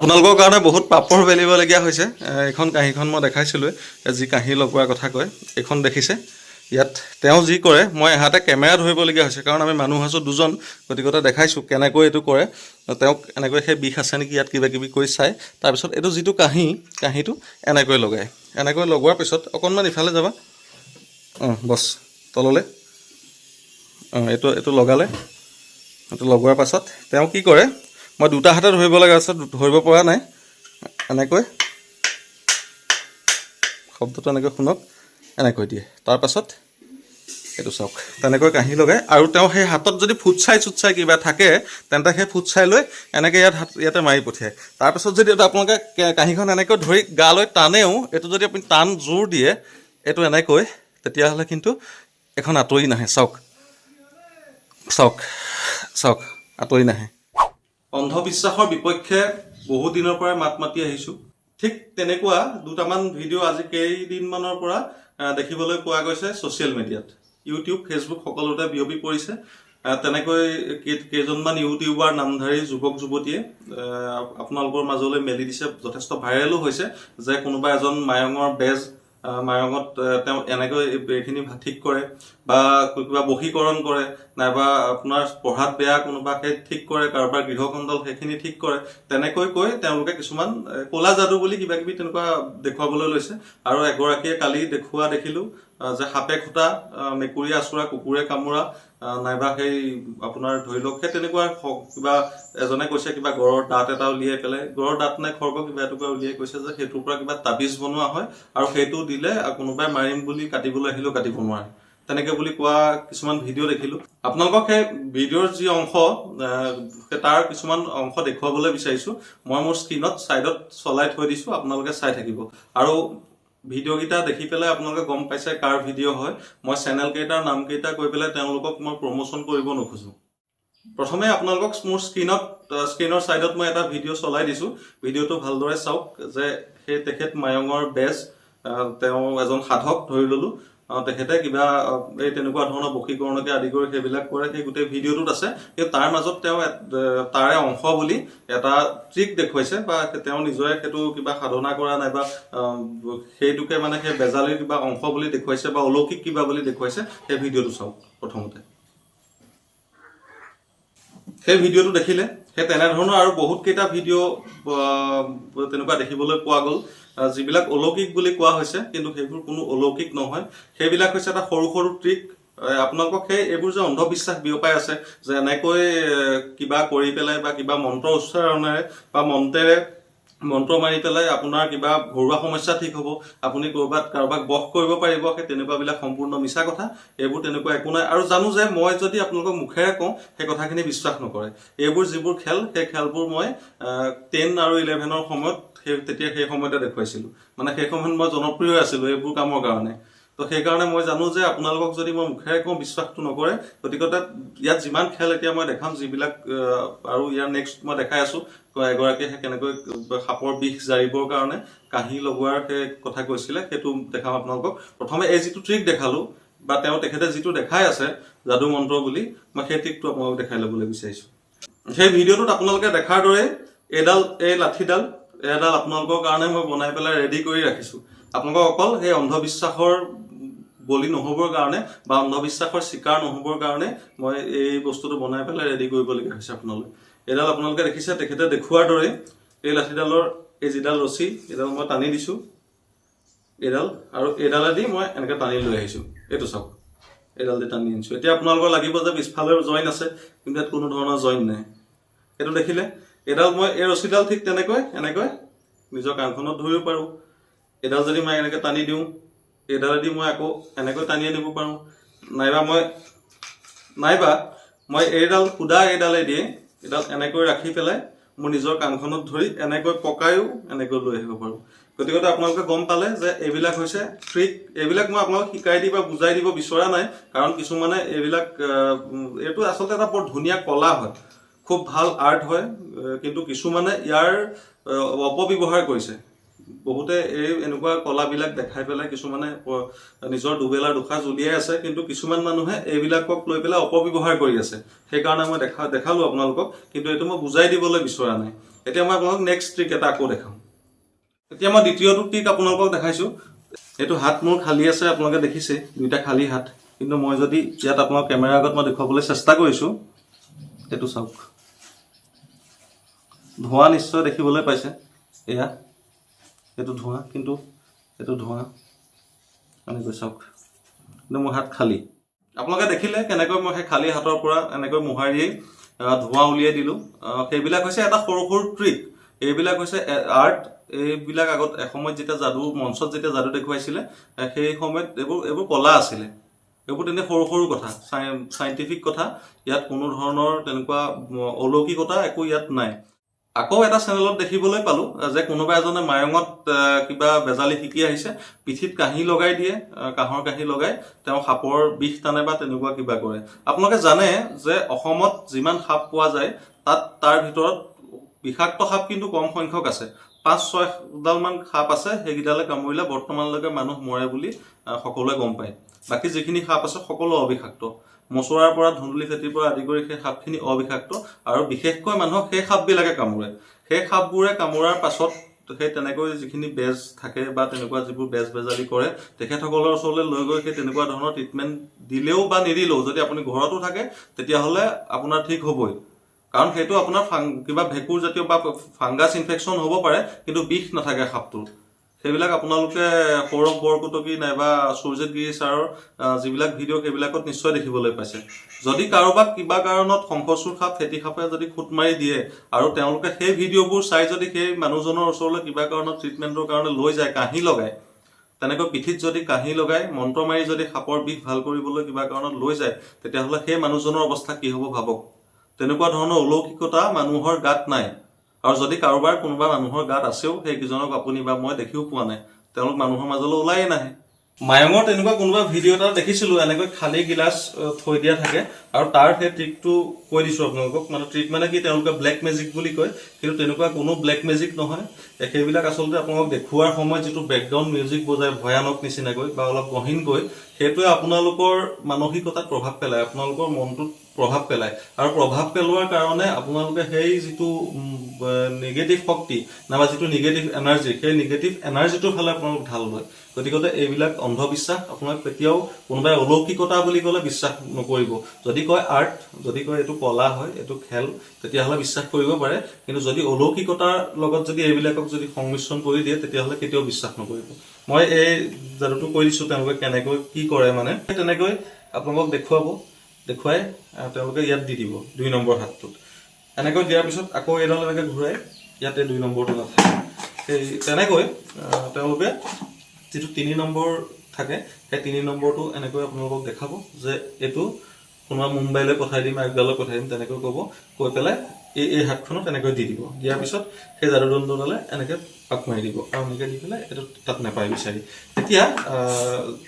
আপোনালোকৰ কাৰণে বহুত পাপৰ বেলিবলগীয়া হৈছে। এইখন কাঁহীখন মই দেখাইছিলোঁ, যি কাঁহী লগোৱাৰ কথা কয় এইখন দেখিছে। ইয়াত তেওঁ যি কৰে মই এহাতে কেমেৰা ধৰিবলগীয়া হৈছে, কাৰণ আমি মানুহ আছোঁ দুজন, গতিকে দেখাইছোঁ কেনেকৈ এইটো কৰে। তেওঁক এনেকৈ সেই বিষ আছে নেকি ইয়াত কিবা কিবি কৰি চাই, তাৰপিছত এইটো যিটো কাঁহীটো এনেকৈ লগায়। এনেকৈ লগোৱাৰ পিছত অকণমান ইফালে যাবা, বছ তললৈ, এইটো লগালে। এইটো লগোৱাৰ পাছত তেওঁ কি কৰে, মই দুটা হাতে ধৰিব লগা আছে, ধৰিব পৰা নাই। এনেকৈ শব্দটো এনেকৈ শুনক, এনেকৈ দিয়ে। তাৰপাছত এইটো চাওক, তেনেকৈ কাঁহী লগায়। আৰু তেওঁ সেই হাতত যদি ফুটছাই কিবা থাকে, তেন্তে সেই ফুটছাই লৈ এনেকৈ ইয়াতে মাৰি পঠিয়ায়। তাৰপাছত যদি আপোনালোকে কাঁহীখন এনেকৈ ধৰি গালৈ টানেও, এইটো যদি আপুনি টান জোৰ দিয়ে এইটো এনেকৈ, তেতিয়াহ'লে কিন্তু এখন আঁতৰি নাহে। চাওক আঁতৰি নাহে। অন্ধবিশ্বাসৰ বিপক্ষে বহু দিনৰ পৰাই মাত মাতি আহিছোঁ। ঠিক তেনেকুৱা দুটামান ভিডিঅ' আজি কেইদিনমানৰ পৰা দেখিবলৈ পোৱা গৈছে ছ'চিয়েল মিডিয়াত। ইউটিউব, ফেচবুক সকলোতে বিয়পি পৰিছে। তেনেকৈ কেইজনমান ইউটিউবাৰ নামধাৰী যুৱক যুৱতীয়ে আপোনালোকৰ মাজলৈ মেলি দিছে, যথেষ্ট ভাইৰেলো হৈছে, যে কোনোবা এজন মায়ঙৰ বেজ, মায়ঙত তেওঁ এনেকৈ এইখিনি ঠিক কৰে, বা কিবা বশীকৰণ কৰে, নাইবা আপোনাৰ পঢ়াত বেয়া কোনোবা সেই ঠিক কৰে, কাৰোবাৰ গৃহকণ্ডল সেইখিনি ঠিক কৰে, তেনেকৈ কৈ তেওঁলোকে কিছুমান ক'লা যাদু বুলি কিবা কিবি তেনেকুৱা দেখুৱাবলৈ লৈছে। আৰু এগৰাকীয়ে কালি দেখিলোঁ যে সাপে খুটা, মেকুৰীয়ে আঁচোৰা, কুকুৰে কামোৰা, নাইবা সেই আপোনাৰ ধৰি লওক সেই তেনেকুৱা কিবা এজনে কৈছে কিবা গড়ৰ দাঁত এটা উলিয়াই পেলাই, গড়ৰ দাঁত নে খৰ্গ কিবা এটুকুৰা উলিয়াই কৈছে যে সেইটোৰ পৰা কিবা তাবিজ বনোৱা হয়, আৰু সেইটো দিলে কোনোবাই মাৰিম বুলি কাটিবলৈ আহিলেও কাটিব নোৱাৰে, তেনেকে বুলি কোৱা কিছুমান ভিডিঅ' দেখিলোঁ। আপোনালোকক সেই ভিডিঅ'ৰ যি অংশ, তাৰ কিছুমান অংশ দেখুৱাবলৈ বিচাৰিছোঁ। মই মোৰ স্ক্ৰীনত ছাইডত চলাই থৈ দিছোঁ, আপোনালোকে চাই থাকিব। আৰু ভিডিঅ'কেইটা দেখি পেলাই আপোনালোকে গম পাইছে কাৰ ভিডিঅ' হয়। মই চেনেলকেইটাৰ নামকেইটা কৈ পেলাই তেওঁলোকক মই প্ৰমোশ্যন কৰিব নোখোজোঁ। প্ৰথমে আপোনালোকক মোৰ স্ক্ৰীনৰ ছাইডত মই এটা ভিডিঅ' চলাই দিছোঁ। ভিডিঅ'টো ভালদৰে চাওক, যে সেই তেখেত মায়ঙৰ বেজ, তেওঁ এজন সাধক ধৰি ল'লোঁ, তেখেতে কিবা এই তেনেকুৱা ধৰণৰ বশীকৰণকে আদি কৰি সেইবিলাক কৰে, সেই গোটেই ভিডিঅ'টোত আছে। কিন্তু তাৰ মাজত তেওঁ তাৰে অংশ বুলি এটা ট্ৰিক দেখুৱাইছে, বা তেওঁ নিজৰে সেইটো কিবা সাধনা কৰা নাইবা সেইটোকে মানে সেই বেজালীৰ কিবা অংশ বুলি দেখুৱাইছে, বা অলৌকিক কিবা বুলি দেখুৱাইছে। সেই ভিডিঅ'টো চাওক। প্ৰথমতে সেই ভিডিঅ'টো দেখিলে সেই তেনেধৰণৰ আৰু বহুত কেইটা ভিডিঅ' তেনেকুৱা দেখিবলৈ পোৱা গ'ল, যিবিলাক অলৌকিক বুলি কোৱা হৈছে, কিন্তু সেইবোৰ কোনো অলৌকিক নহয়। সেইবিলাক হৈছে এটা সৰু সৰু ট্ৰিক। আপোনালোকক এইবোৰ যে অন্ধবিশ্বাস বিয়পাই আছে, যে এনেকৈ কিবা কৰি পেলাই বা কিবা মন্ত্ৰ উচ্চাৰণেৰে বা মন্ত্ৰ মাৰি পেলাই আপোনাৰ কিবা ঘৰুৱা সমস্যা ঠিক হ'ব, আপুনি কাৰোবাক বশ কৰিব পাৰিব, সেই তেনেকুৱাবিলাক সম্পূৰ্ণ মিছা কথা। এইবোৰ তেনেকুৱা একো নাই। আৰু জানো যে মই যদি আপোনালোকক মুখেৰে কওঁ, সেই কথাখিনি বিশ্বাস নকৰে। এইবোৰ যিবোৰ খেল, সেই খেলবোৰ মই 10 আৰু 11ৰ সময়ত সেই সময়তে দেখুৱাইছিলোঁ। মানে সেই সময়ত মই জনপ্ৰিয় আছিলোঁ এইবোৰ কামৰ কাৰণে। তো সেইকাৰণে মই জানো যে আপোনালোকক যদি মই মুখেৰে কওঁ বিশ্বাসটো নকৰে। গতিকে ইয়াত যিমান খেল এতিয়া মই দেখাম, যিবিলাক আৰু ইয়াৰ নেক্সট মই দেখাই আছোঁ, এগৰাকীয়ে কেনেকৈ সাপৰ বিষ জাৰিবৰ কাৰণে কাঁহী লগোৱাৰ সেই কথা কৈছিলে, সেইটো দেখাম আপোনালোকক। প্ৰথমে এই যিটো ট্ৰিক দেখালোঁ, বা তেখেতে যিটো দেখাই আছে যাদু মন্ত্ৰ বুলি, মই সেই ট্ৰিকটো আপোনালোকক দেখাই ল'বলৈ বিচাৰিছোঁ। সেই ভিডিঅ'টোত আপোনালোকে দেখাৰ দৰে এই লাঠিডাল আপোনালোকৰ কাৰণে মই বনাই পেলাই ৰেডি কৰি ৰাখিছোঁ। আপোনালোকক অকল সেই অন্ধবিশ্বাসৰ বলি নহ'বৰ কাৰণে বা অন্ধবিশ্বাসৰ চিকাৰ নহ'বৰ কাৰণে মই এই বস্তুটো বনাই পেলাই ৰেডি কৰিবলগীয়া হৈছে আপোনালোকে। এইডাল আপোনালোকে দেখিছে তেখেতে দেখুওৱাৰ দৰে এই লাঠিডালৰ এই যিডাল ৰছী, এইডাল মই টানি দিছোঁ, আৰু এইডালেদি মই এনেকৈ টানি লৈ আহিছোঁ। এইটো চাওক, এইডাল দি টানি আনিছোঁ। এতিয়া আপোনালোকৰ লাগিব যে পিছফালে জইন আছে, কিন্তু ইয়াত কোনো ধৰণৰ জইন নাই। এইটো দেখিলে, মই এই ৰছীডাল ঠিক এনেকৈ নিজৰ কাণখনত ধৰিব পাৰোঁ। এইডাল যদি মই এনেকৈ টানি দিওঁ, এইডালেদি মই আকৌ এনেকৈ টানি আনিব পাৰোঁ। নাইবা মই এইডালেদি এইডাল এনেকৈ ৰাখি পেলাই মোৰ নিজৰ কাণখনত ধৰি এনেকৈ পকায়ো এনেকৈ লৈ আহিব পাৰোঁ। গতিকে আপোনালোকে গম পালে যে এইবিলাক হৈছে ট্ৰিক। এইবিলাক মই আপোনালোকক শিকাই দি বা বুজাই দিব বিচৰা নাই, কাৰণ কিছুমানে এইটো আচলতে এটা বৰ ধুনীয়া কলা হয়, খুব ভাল আৰ্ট হয়, কিন্তু কিছুমানে ইয়াৰ অপব্যৱহাৰ কৰিছে। বহুতে এনেকুৱা কলাবিলাক দেখাই পেলাই কিছুমানে নিজৰ দুবেলাৰ দুসাঁজ উলিয়াই আছে, কিন্তু কিছুমান মানুহে এইবিলাকক লৈ পেলাই অপব্যৱহাৰ কৰি আছে। সেইকাৰণে মই দেখালোঁ আপোনালোকক, কিন্তু এইটো মই বুজাই দিবলৈ বিচৰা নাই। এতিয়া মই আপোনালোকক নেক্সট ট্ৰিক এটা আকৌ দেখাম। এতিয়া মই দ্বিতীয়টো ট্ৰিক আপোনালোকক দেখাইছোঁ। এইটো হাত মোৰ খালী আছে, আপোনালোকে দেখিছে দুইটা খালী হাত, কিন্তু মই যদি ইয়াত আপোনালোক কেমেৰাৰ আগত মই দেখুৱাবলৈ চেষ্টা কৰিছোঁ, এইটো চাওক, ধোঁৱা নিশ্চয় দেখিবলৈ পাইছে, এয়া এইটো ধোঁৱা, কিন্তু এইটো ধোঁৱা এনেকৈ চাওক, কিন্তু মোৰ হাত খালী। আপোনালোকে দেখিলে কেনেকৈ মই সেই খালী হাতৰ পৰা এনেকৈ মোহাৰিয়েই ধোঁৱা উলিয়াই দিলোঁ। সেইবিলাক হৈছে এটা সৰু সৰু ট্ৰিক, এইবিলাক হৈছে আৰ্ট। এইবিলাক আগত এসময়ত যেতিয়া যাদু মঞ্চত যেতিয়া যাদু দেখুৱাইছিলে, সেই সময়ত এইবোৰ কলা আছিলে। এইবোৰ তেনে সৰু সৰু কথা, চাইণ্টিফিক কথা, ইয়াত কোনো ধৰণৰ তেনেকুৱা অলৌকিকতা একো ইয়াত নাই। আকৌ এটা চেনেলত দেখিবলৈ পালোঁ যে কোনোবা এজনে মায়ঙত কিবা বেজালি শিকি আহিছে, পিঠিত কাঁহী লগাই দিয়ে, কাঁহৰ কাঁহী লগাই তেওঁ সাপৰ বিষ টানে বা তেনেকুৱা কিবা কৰে। আপোনালোকে জানে যে অসমত যিমান সাপ পোৱা যায় তাৰ ভিতৰত বিষাক্ত সাপ কিন্তু কম সংখ্যক আছে। 5-6ডাল মান সাপ আছে, সেইকেইডালে কামুৰিলে বৰ্তমানলৈকে মানুহ মৰে বুলি সকলোৱে গম পায়। বাকী যিখিনি সাপ আছে সকলো অবিষাক্ত, মচুৰাৰ পৰা ধুন্দুলি খেতিৰ পৰা আদি কৰি সেই সাপখিনি অবিষাক্ত, আৰু বিশেষকৈ মানুহক সেই সাপবিলাকে কামোৰে। সেই সাপবোৰে কামোৰাৰ পাছত সেই তেনেকৈ যিখিনি বেজ থাকে বা তেনেকুৱা যিবোৰ বেজালি কৰে, তেখেতসকলৰ ওচৰলৈ লৈ গৈ সেই তেনেকুৱা ধৰণৰ ট্ৰিটমেণ্ট দিলেও বা নিদিলেও যদি আপুনি ঘৰতো থাকে তেতিয়াহ'লে আপোনাৰ ঠিক হ'বই। কাৰণ সেইটো আপোনাৰ কিবা ভেঁকুৰ জাতীয় বা ফাংগাছ ইনফেকশ্যন হ'ব পাৰে, কিন্তু বিষ নাথাকে সাপটোৰ। সেইবিলাক আপোনালোকে সৌৰভ বৰকটকী নাইবা সুৰজিত গিৰি ছাৰৰ যিবিলাক ভিডিঅ' সেইবিলাকত নিশ্চয় দেখিবলৈ পাইছে। যদি কাৰোবাক কিবা কাৰণত শংখচূড় সাপ, ফেটি সাপে যদি খুট মাৰি দিয়ে আৰু তেওঁলোকে সেই ভিডিঅ'বোৰ চাই যদি সেই মানুহজনৰ ওচৰলৈ কিবা কাৰণত ট্ৰিটমেণ্টৰ কাৰণে লৈ যায়, কাঁহী লগায়, তেনেকৈ পিঠিত যদি কাঁহী লগাই মন্ত্ৰ মাৰি যদি সাপৰ বিষ ভাল কৰিবলৈ কিবা কাৰণত লৈ যায়, তেতিয়াহ'লে সেই মানুহজনৰ অৱস্থা কি হ'ব ভাবক। তেনেকুৱা ধৰণৰ অলৌকিকতা মানুহৰ গাত নাই। আৰু যদি কাৰোবাৰ কোনোবা মানুহৰ গাত আছেও, সেইকেইজনক আপুনি বা মই দেখিও পোৱা নাই, তেওঁলোক মানুহৰ মাজলৈ ওলায়ে নাহে। মায়ঙৰ তেনেকুৱা কোনোবা ভিডিঅ' এটা দেখিছিলোঁ, এনেকৈ খালী গিলাচ থৈ দিয়া থাকে, আৰু তাৰ সেই ট্ৰিকটো কৈ দিছোঁ আপোনালোকক। মানে ট্ৰিক মানে কি, তেওঁলোকে ব্লেক মেজিক বুলি কয়, কিন্তু তেনেকুৱা কোনো ব্লেক মেজিক নহয়। সেইবিলাক আচলতে আপোনালোকক দেখুওৱাৰ সময়ত যিটো বেকগ্ৰাউণ্ড মিউজিক বজায় ভয়ানক নিচিনাকৈ বা অলপ গহীনকৈ, সেইটোৱে আপোনালোকৰ মানসিকতাত প্ৰভাৱ পেলায়, আপোনালোকৰ মনটোত প্ৰভাৱ পেলায়। আৰু প্ৰভাৱ পেলোৱাৰ কাৰণে আপোনালোকে সেই যিটো নিগেটিভ শক্তি নাইবা যিটো নিগেটিভ এনাৰ্জি, সেই নিগেটিভ এনাৰ্জিটোৰ ফালে আপোনালোক ঢাল লয়। গতিকে এইবিলাক অন্ধবিশ্বাস, আপোনাক কেতিয়াও কোনোবাই অলৌকিকতা বুলি ক'লে বিশ্বাস নকৰিব। যদি কয় আৰ্ট, যদি কয় এইটো কলা হয়, এইটো খেল, তেতিয়াহ'লে বিশ্বাস কৰিব পাৰে। কিন্তু যদি অলৌকিকতাৰ লগত যদি এইবিলাকক যদি সংমিশ্ৰণ কৰি দিয়ে, তেতিয়াহ'লে কেতিয়াও বিশ্বাস নকৰিব। মই এই যাদুটো কৈ দিছোঁ তেওঁলোকে কেনেকৈ কি কৰে, মানে তেনেকৈ আপোনালোকক দেখুৱাই তেওঁলোকে ইয়াত দি দিব 2 নম্বৰ হাতটোত। এনেকৈ দিয়াৰ পিছত আকৌ এইডাল এনেকৈ ঘূৰাই ইয়াতে 2 নম্বৰটো নাথাকে। সেই তেনেকৈ তেওঁলোকে যিটো 3 নম্বৰ থাকে, সেই 3 নম্বৰটো এনেকৈ আপোনালোকক দেখাব যে এইটো কোনোবা মুম্বাইলৈ পঠাই দিম, আগ্ৰালৈ পঠাই দিম, তেনেকৈ ক'ব। কৈ পেলাই এই হাতখনত এনেকৈ দি দিব। দিয়াৰ পিছত সেই যাদুদণ্ডডালে এনেকৈ পাক মাৰি দিব, আৰু এনেকৈ দি পেলাই এইটো তাত নাপায় বিচাৰি। এতিয়া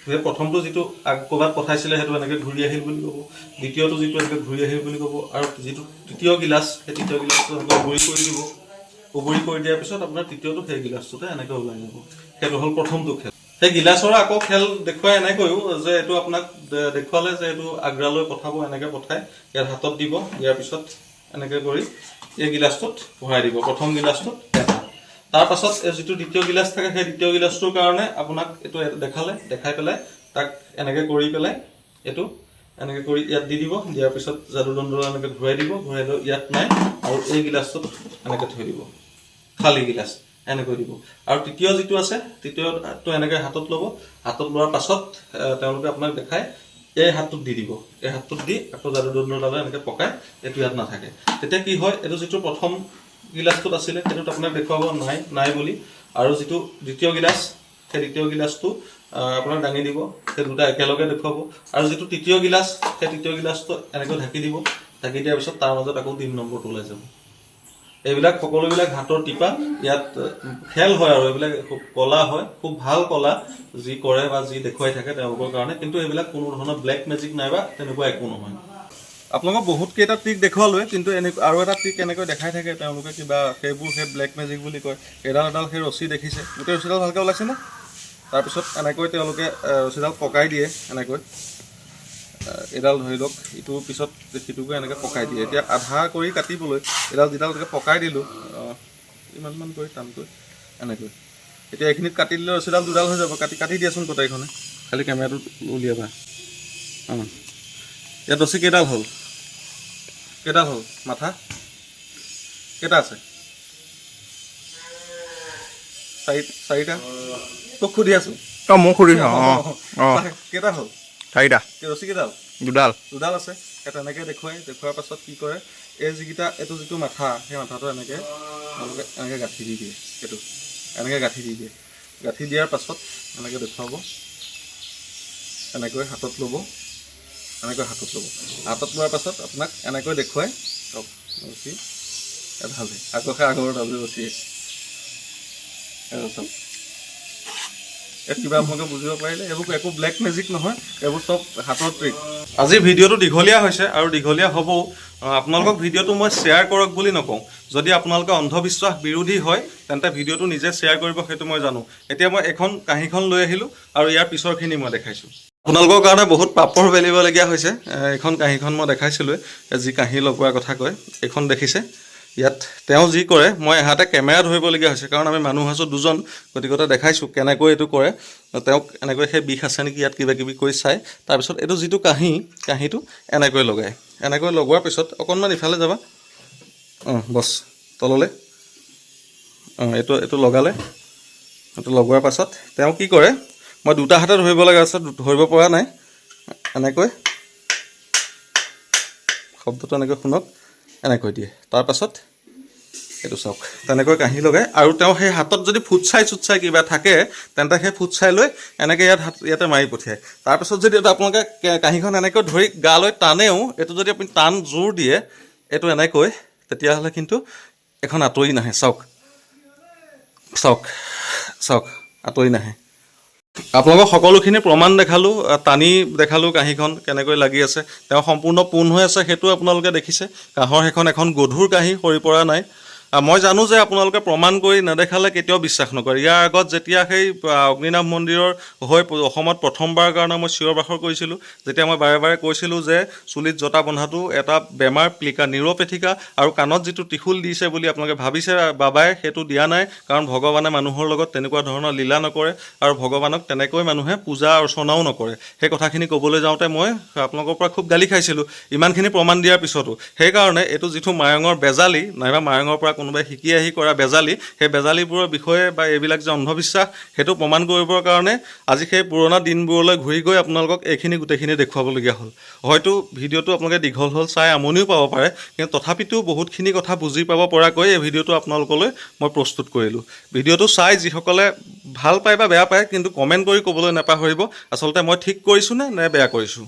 সেই প্ৰথমটো যিটো ক'ৰবাত পঠাইছিলে সেইটো এনেকৈ ঘূৰি আহিল বুলি ক'ব, দ্বিতীয়টো যিটো এনেকৈ ঘূৰি আহিল বুলি ক'ব, আৰু যিটো তৃতীয় গিলাচ, সেই তৃতীয় গিলাচটো এনেকৈ উবৰি কৰি দিব। উবৰি কৰি দিয়াৰ পিছত আপোনাৰ তৃতীয়টো সেই গিলাচটোতে এনেকৈ ওলাই যাব। সেইটো হ'ল প্ৰথমটো খেল। সেই গিলাচৰ আকৌ খেল দেখুৱাই এনেকৈও যে এইটো আপোনাক দেখুৱালে যে এইটো আগ্ৰালৈ পঠাব, এনেকৈ পঠাই ইয়াত হাতত দিব। দিয়াৰ পিছত এনেকৈ কৰি এই গিলাচটোত ভৰাই দিব, প্ৰথম গিলাচটোত এটা। তাৰ পাছত যিটো দ্বিতীয় গিলাচ থাকে, সেই দ্বিতীয় গিলাচটোৰ কাৰণে আপোনাক এইটো দেখাই পেলাই তাক এনেকৈ কৰি পেলাই এইটো এনেকৈ কৰি ইয়াত দি দিব। দিয়াৰ পিছত যাদুদণ্ড এনেকৈ ঘূৰাই দিব, ঘূৰাই লৈ ইয়াত নাই, আৰু এই গিলাচটোত এনেকৈ থৈ দিব, খালী গিলাচ এনেকৈ দিব। আৰু তৃতীয় যিটো আছে, তৃতীয়টো এনেকৈ হাতত ল'ব। হাতত লোৱাৰ পাছত তেওঁলোকে আপোনাক দেখাই এই হাতটোত দি দিব। এই হাতটোত দি আকৌ যাদুদণ্ডডালে এনেকৈ পকাই এইটো ইয়াত নাথাকে। তেতিয়া কি হয়, এইটো যিটো প্ৰথম গিলাচটোত আছিলে সেইটোত আপোনাক দেখুৱাব নাই বুলি, আৰু যিটো দ্বিতীয় গিলাচ, সেই দ্বিতীয় গিলাচটো আপোনাক দাঙি দিব, সেই দুটা একেলগে দেখুৱাব। আৰু যিটো তৃতীয় গিলাচ, সেই তৃতীয় গিলাচটো এনেকৈ ঢাকি দিব। ঢাকি দিয়াৰ পিছত তাৰ মাজত আকৌ 3 নম্বৰটো ওলাই যাব। এইবিলাক সকলোবিলাক হাতৰ টিপা, ইয়াত খেল হয়, আৰু এইবিলাক খুব কলা হয়, খুব ভাল কলা যি কৰে বা যি দেখুৱাই থাকে তেওঁলোকৰ কাৰণে। কিন্তু এইবিলাক কোনো ধৰণৰ ব্লেক মেজিক নাইবা তেনেকুৱা একো নহয়। আপোনালোকক বহুত কেইটা ট্ৰিক দেখুৱালোৱে, কিন্তু আৰু এটা ট্ৰিক এনেকৈ দেখাই থাকে তেওঁলোকে, কিবা সেইবোৰ সেই ব্লেক মেজিক বুলি কয়। এডাল সেই ৰছী দেখিছে, গোটেই ৰছীডাল ভালকৈ ওলাইছে নে? তাৰপিছত এনেকৈ তেওঁলোকে ৰছীডাল পকাই দিয়ে, এনেকৈ এডাল ধৰি লওক ইটোৰ পিছত সিটোকে এনেকৈ পকাই দিয়ে। এতিয়া আধা কৰি কাটিবলৈ এডাল যিডাল এনেকৈ পকাই দিলোঁ ইমানমান কৰি টানকৈ এনেকৈ। এতিয়া এইখিনিত কাটি দিলে ৰছীডাল দুডাল হৈ যাব। কাটি দিয়াচোন গোটেইখনে, খালি কেমেৰাটো উলিয়াবা। ইয়াত ৰছী কেইডাল হ'ল মাথা কেইটা আছে? চাৰিটা। তোক সুধি আছোঁ। মোক সুধিছোঁ। কেইটা হ'ল? 4টা। ৰছী কেইডাল? দুডাল আছে। তেনেকৈ দেখুৱাৰ পাছত কি কৰে, এই এইটো যিটো মাথা, সেই মাথাটো এনেকৈ গাঁঠি দি দিয়ে। এইটো এনেকৈ গাঁঠি দি দিয়ে। গাঁঠি দিয়াৰ পাছত এনেকৈ দেখুৱাব, এনেকৈ হাতত ল'ব। হাতত লোৱাৰ পাছত আপোনাক এনেকৈ দেখুৱাই ৰছী এডালে আকৌ আগৰ ডাল ৰছীয়ে চাওক। ইয়াত কিবা আপোনালোকে বুজিব পাৰিলে? এইবোৰ একো ব্লেক মেজিক নহয়, এইবোৰ চব হাতৰ ট্ৰিক। আজি ভিডিঅ'টো দীঘলীয়া হৈছে আৰু দীঘলীয়া হ'বও। আপোনালোকক ভিডিঅ'টো মই শ্বেয়াৰ কৰক বুলি নকওঁ। যদি আপোনালোকে অন্ধবিশ্বাস বিৰোধী হয় তেন্তে ভিডিঅ'টো নিজে শ্বেয়াৰ কৰিব, সেইটো মই জানো। এতিয়া মই এখন কাঁহীখন লৈ আহিলোঁ আৰু ইয়াৰ পিছৰখিনি মই দেখাইছোঁ। আপোনালোকৰ কাৰণে বহুত পাপৰ বেলিবলগীয়া হৈছে। এইখন কাঁহীখন মই দেখাইছিলোঁৱে, যি কাঁহী লগোৱাৰ কথা কয়। এইখন দেখিছে? ইয়াত তেওঁ যি কৰে, মই এহাতে কেমেৰা ধৰিবলগীয়া হৈছে, কাৰণ আমি মানুহ আছোঁ দুজন, গতিকে দেখাইছোঁ কেনেকৈ এইটো কৰে। তেওঁক এনেকৈ সেই বিষ আছে নেকি ইয়াত কিবা কিবি কৰি চাই, তাৰপিছত এইটো যিটো কাঁহীটো এনেকৈ লগায়। এনেকৈ লগোৱাৰ পিছত অকণমান ইফালে যাবা, বছ তললৈ। এইটো লগালে। এইটো লগোৱাৰ পাছত তেওঁ কি কৰে, মই দুটা হাতে ধৰিব লগা আছে, ধৰিব পৰা নাই। এনেকৈ শব্দটো এনেকৈ শুনক, এনেকৈ দিয়ে। তাৰপাছত এইটো চাওক, তেনেকৈ কাঁহী লগায়। আৰু তেওঁ সেই হাতত যদি ফুটছাই কিবা থাকে তেন্তে সেই ফুটছাই লৈ এনেকৈ ইয়াতে মাৰি পঠিয়ায়। তাৰপিছত যদি আপোনালোকে কাঁহীখন এনেকৈ ধৰি গালৈ টানেও, এইটো যদি আপুনি টান জোৰ দিয়ে এইটো এনেকৈ, তেতিয়াহ'লে কিন্তু এখন আঁতৰি নাহে। চাওক আঁতৰি নাহে। আপোনালোকক সকলোখিনি প্ৰমাণ দেখালোঁ, টানি দেখালোঁ কাঁহীখন কেনেকৈ লাগি আছে। তেওঁ সম্পূৰ্ণ পোন হৈ আছে, সেইটো আপোনালোকে দেখিছে। কাঁহৰ সেইখন এখন গধুৰ কাঁহী, সৰি পৰা নাই। মই জানো যে আপোনালোকে প্ৰমাণ কৰি নেদেখালে কেতিয়াও বিশ্বাস নকৰে। ইয়াৰ আগত যেতিয়া সেই অগ্নিনাভ মন্দিৰৰ হৈ অসমত প্ৰথমবাৰৰ কাৰণে মই চিঞৰ বাখৰ কৰিছিলোঁ, যেতিয়া মই বাৰে বাৰে কৈছিলোঁ যে চুলিত জতা বন্ধাটো এটা বেমাৰ, নিউৰ'পেথিকা, আৰু কাণত যিটো ত্ৰিশূল দিছে বুলি আপোনালোকে ভাবিছে বাবাই, সেইটো দিয়া নাই। কাৰণ ভগৱানে মানুহৰ লগত তেনেকুৱা ধৰণৰ লীলা নকৰে, আৰু ভগৱানক তেনেকৈ মানুহে পূজা অৰ্চনাও নকৰে। সেই কথাখিনি ক'বলৈ যাওঁতে মই আপোনালোকৰ পৰা খুব গালি খাইছিলোঁ, ইমানখিনি প্ৰমাণ দিয়াৰ পিছতো। সেইকাৰণে এইটো যিটো মায়ঙৰ বেজালি, নাইবা মায়ঙৰ পৰা কোনোবাই শিকি আহি কৰা বেজালি, সেই বেজালিবোৰৰ বিষয়ে বা এইবিলাক যে অন্ধবিশ্বাস, সেইটো প্ৰমাণ কৰিবৰ কাৰণে আজি সেই পুৰণা দিনবোৰলৈ ঘূৰি গৈ আপোনালোকক এইখিনি গোটেইখিনি দেখুৱাবলগীয়া হ'ল। হয়তো ভিডিঅ'টো আপোনালোকে দীঘল হ'ল, চাই আমনিও পাব পাৰে, কিন্তু তথাপিতো বহুতখিনি কথা বুজি পাব পৰাকৈ এই ভিডিঅ'টো আপোনালোকলৈ মই প্ৰস্তুত কৰিলোঁ। ভিডিঅ'টো চাই যিসকলে ভাল পায় বা বেয়া পায়, কিন্তু কমেণ্ট কৰি ক'বলৈ নাপাহৰিব, আচলতে মই ঠিক কৰিছোঁ নে বেয়া কৰিছোঁ।